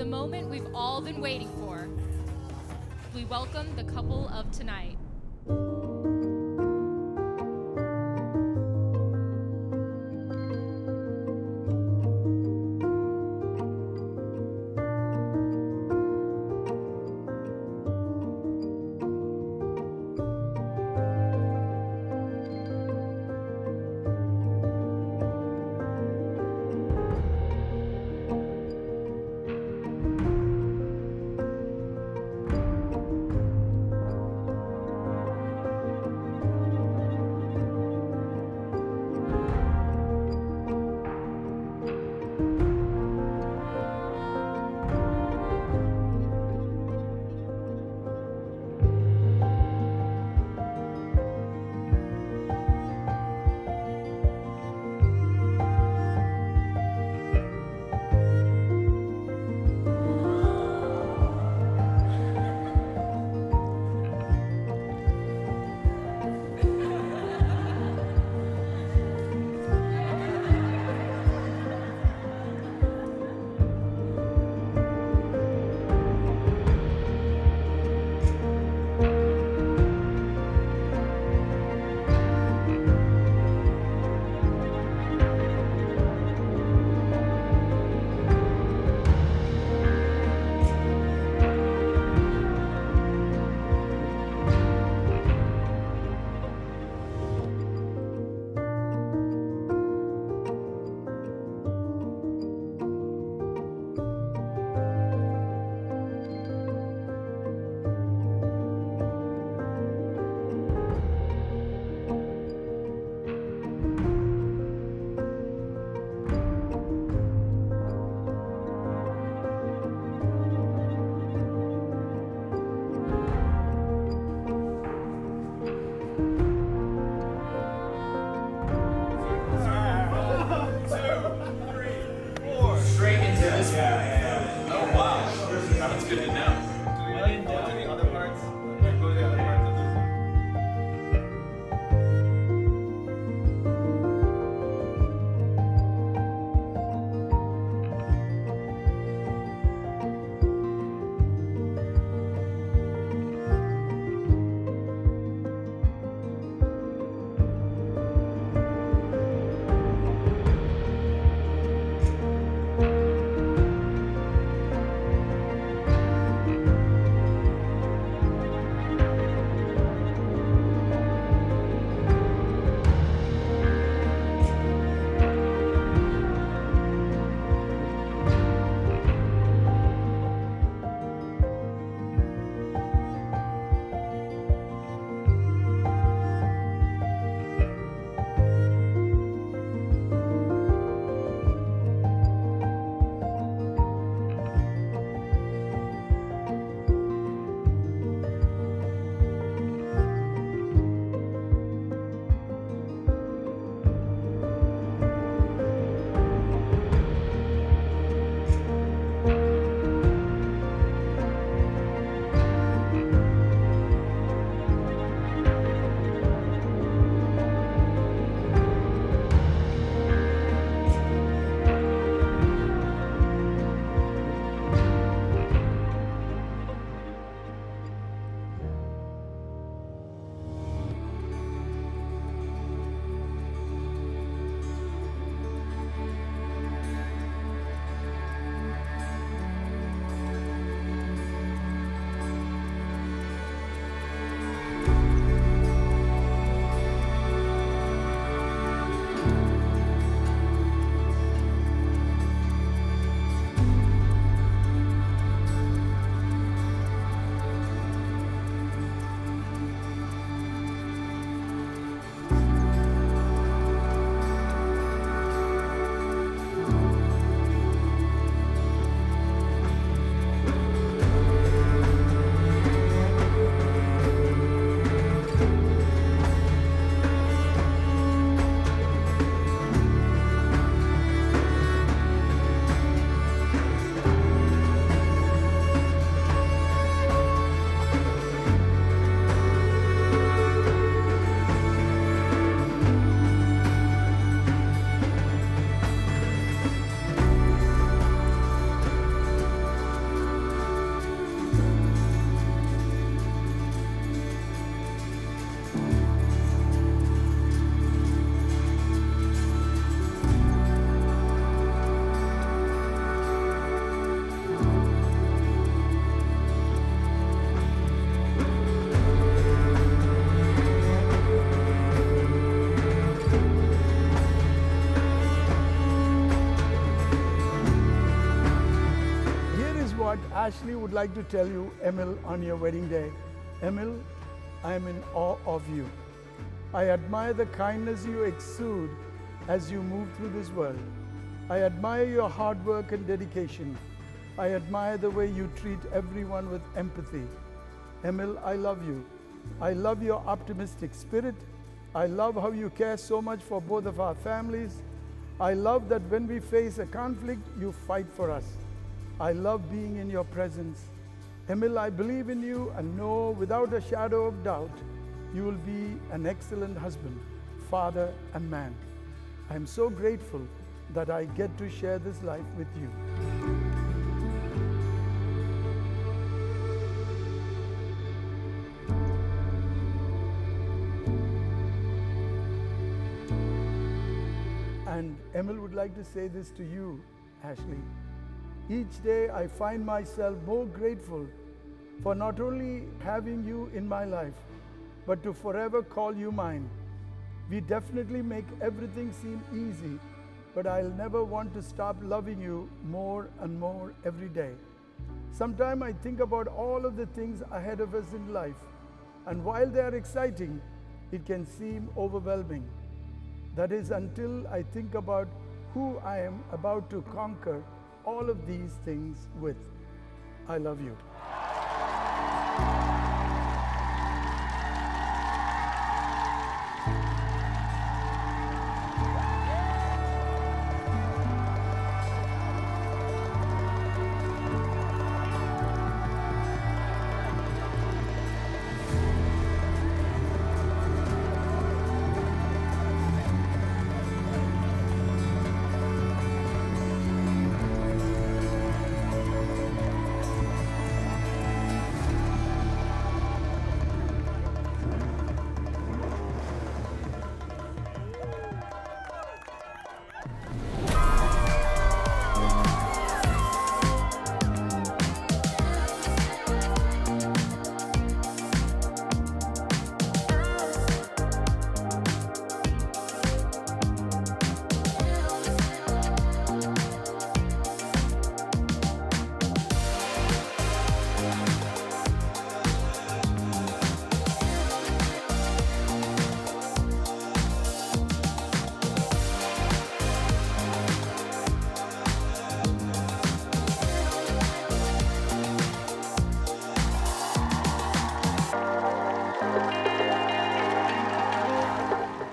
moment we've all been waiting for. We welcome the couple of tonight. Ashley would like to tell you, Emil, on your wedding day, Emil, I am in awe of you. I admire the kindness you exude as you move through this world. I admire your hard work and dedication. I admire the way you treat everyone with empathy. Emil, I love you. I love your optimistic spirit. I love how you care so much for both of our families. I love that when we face a conflict, you fight for us. I love being in your presence. Emil, I believe in you and know without a shadow of doubt, you will be an excellent husband, father, and man. I am so grateful that I get to share this life with you. And Emil would like to say this to you, Ashley. Each day I find myself more grateful for not only having you in my life, but to forever call you mine. We definitely make everything seem easy, but I'll never want to stop loving you more and more every day. Sometimes I think about all of the things ahead of us in life, and while they are exciting, it can seem overwhelming. That is until I think about who I am about to conquer all of these things with. I love you.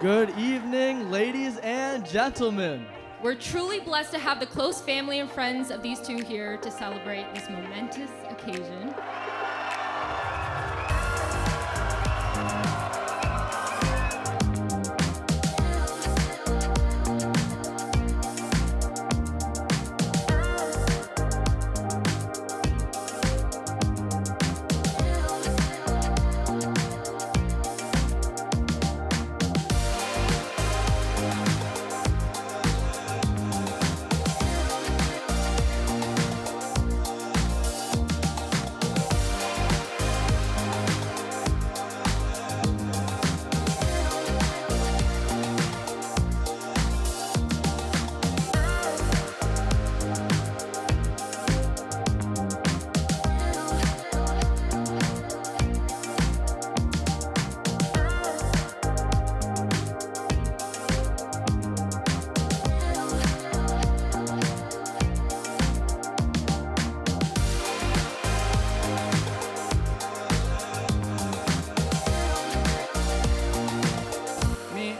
Good evening, ladies and gentlemen. We're truly blessed to have the close family and friends of these two here to celebrate this momentous occasion.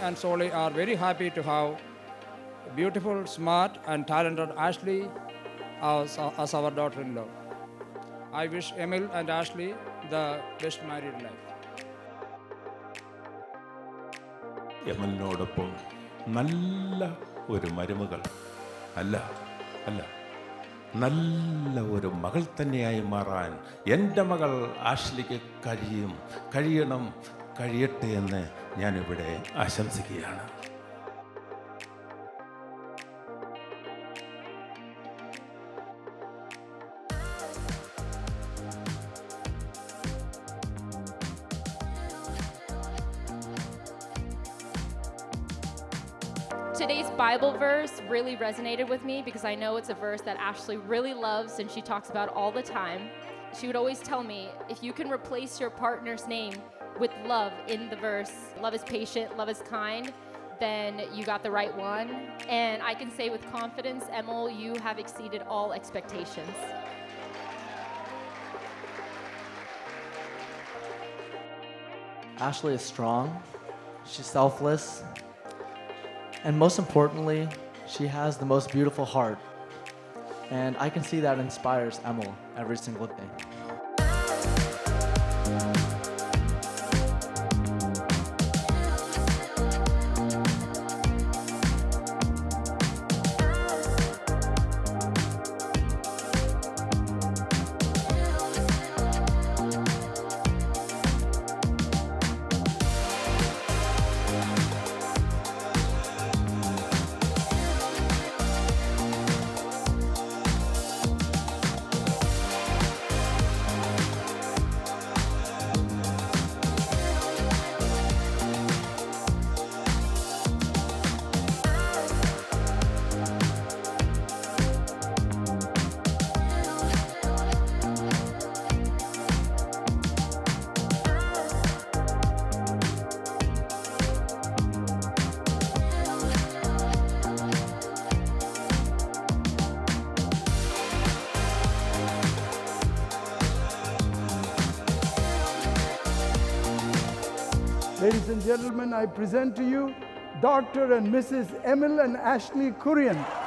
And Soli are very happy to have beautiful, smart, and talented Ashley as our daughter-in-law. I wish Emil and Ashley the best married life. എമലിനോടൊപ്പം നല്ല ഒരു മരുമകൾ അല്ല നല്ല ഒരു മകൾ തന്നെയായി മാറാൻ എൻ്റെ മകൾ ആഷ്ലിക്ക് കഴിയട്ടെ എന്ന് ഞാനിവിടെ ആശംസിക്കുകയാണ്. Today's Bible verse really resonated with me because I know it's a verse that Ashley really loves and she talks about all the time. She would always tell me, if you can replace your partner's name with love in the verse, love is patient, love is kind, then you got the right one. And I can say with confidence, Emil, you have exceeded all expectations. Ashley is strong, she's selfless, and most importantly, she has the most beautiful heart. And I can see that inspires Emil every single day. Ladies and gentlemen, I present to you Dr. and Mrs. Emil and Ashley Kurian.